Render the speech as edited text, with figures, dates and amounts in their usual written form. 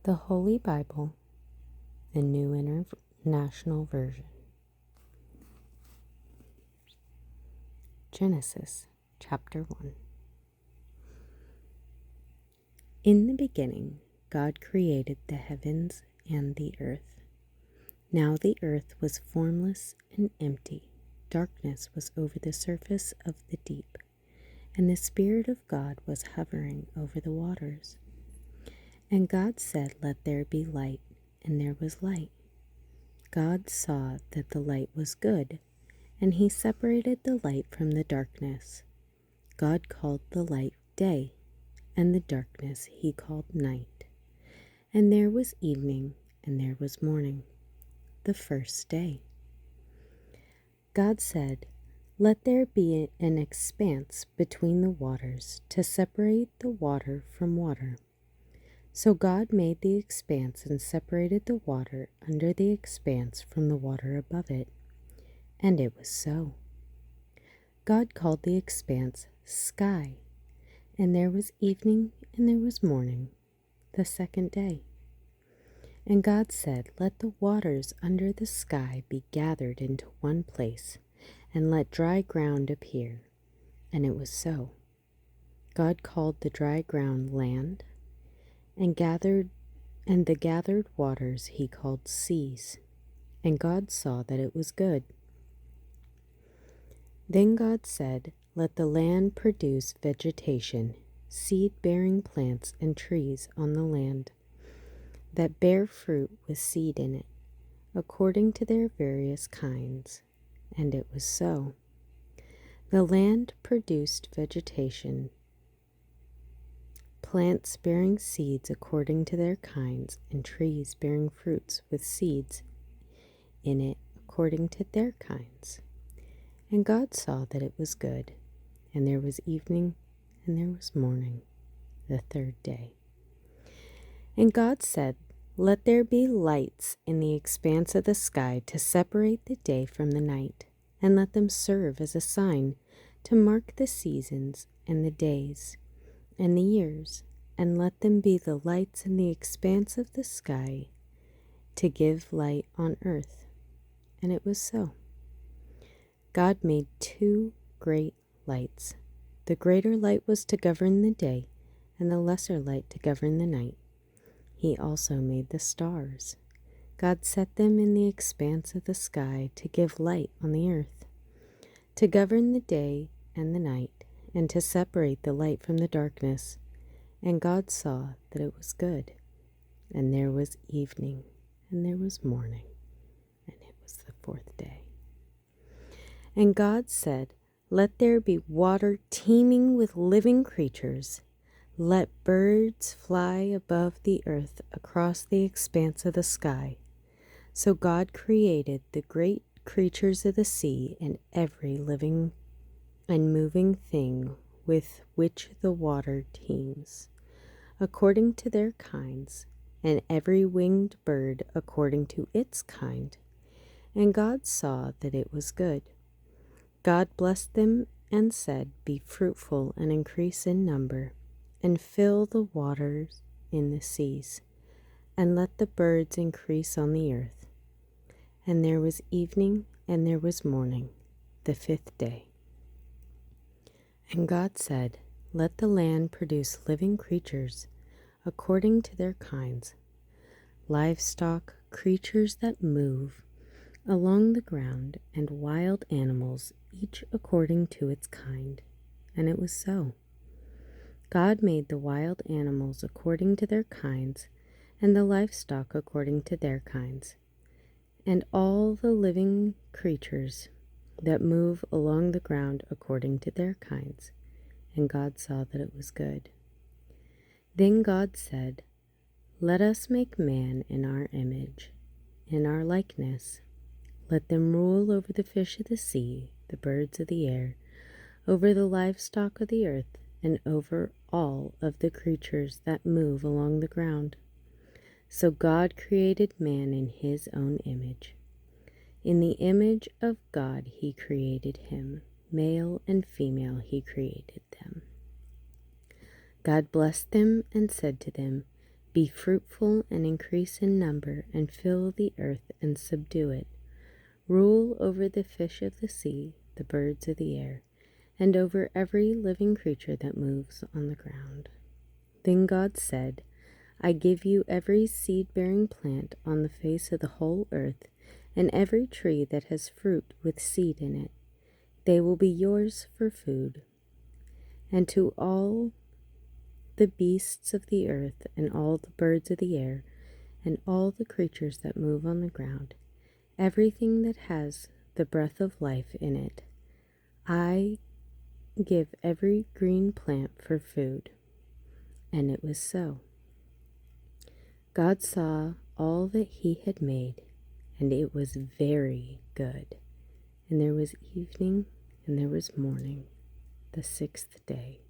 The Holy Bible, the New International Version. Genesis, chapter 1. In the beginning, God created the heavens and the earth. Now the earth was formless and empty. Darkness was over the surface of the deep, and the Spirit of God was hovering over the waters. And God said, "Let there be light," and there was light. God saw that the light was good, and he separated the light from the darkness. God called the light day, and the darkness he called night. And there was evening, and there was morning, the first day. God said, "Let there be an expanse between the waters to separate the water from water." So God made the expanse and separated the water under the expanse from the water above it. And it was so. God called the expanse sky, and there was evening and there was morning, the second day. And God said, "Let the waters under the sky be gathered into one place, and let dry ground appear." And it was so. God called the dry ground land, and the gathered waters he called seas. And God saw that it was good. Then God said, "Let the land produce vegetation, seed-bearing plants and trees on the land, that bear fruit with seed in it, according to their various kinds." And it was so. The land produced vegetation, plants bearing seeds according to their kinds, and trees bearing fruits with seeds in it according to their kinds. And God saw that it was good. And there was evening, and there was morning, the third day. And God said, "Let there be lights in the expanse of the sky to separate the day from the night, and let them serve as a sign to mark the seasons and the days and the years, and let them be the lights in the expanse of the sky to give light on earth." And it was so. God made two great lights. The greater light was to govern the day, and the lesser light to govern the night. He also made the stars. God set them in the expanse of the sky to give light on the earth, to govern the day and the night, and to separate the light from the darkness. And God saw that it was good. And there was evening, and there was morning, and it was the fourth day. And God said, "Let there be water teeming with living creatures. Let birds fly above the earth across the expanse of the sky." So God created the great creatures of the sea and every living and moving thing with which the water teems, according to their kinds, and every winged bird according to its kind. And God saw that it was good. God blessed them and said, "Be fruitful and increase in number, and fill the waters in the seas, and let the birds increase on the earth." And there was evening, and there was morning, the fifth day. And God said, "Let the land produce living creatures according to their kinds, livestock, creatures that move along the ground, and wild animals, each according to its kind." And it was so. God made the wild animals according to their kinds, and the livestock according to their kinds, and all the living creatures that move along the ground according to their kinds. And God saw that it was good. Then God said, "Let us make man in our image, in our likeness. Let them rule over the fish of the sea, the birds of the air, over the livestock of the earth, and over all of the creatures that move along the ground." So God created man in his own image. In the image of God he created him. Male and female he created them. God blessed them and said to them, Be fruitful and increase in number, and fill the earth and subdue it. Rule over the fish of the sea, the birds of the air, and over every living creature that moves on the ground." Then God said, "I give you every seed-bearing plant on the face of the whole earth, and every tree that has fruit with seed in it. They will be yours for food. And to all the beasts of the earth, and all the birds of the air, and all the creatures that move on the ground, everything that has the breath of life in it, I give every green plant for food." And it was so. God saw all that he had made, and it was very good. And there was evening, and there was morning, the sixth day.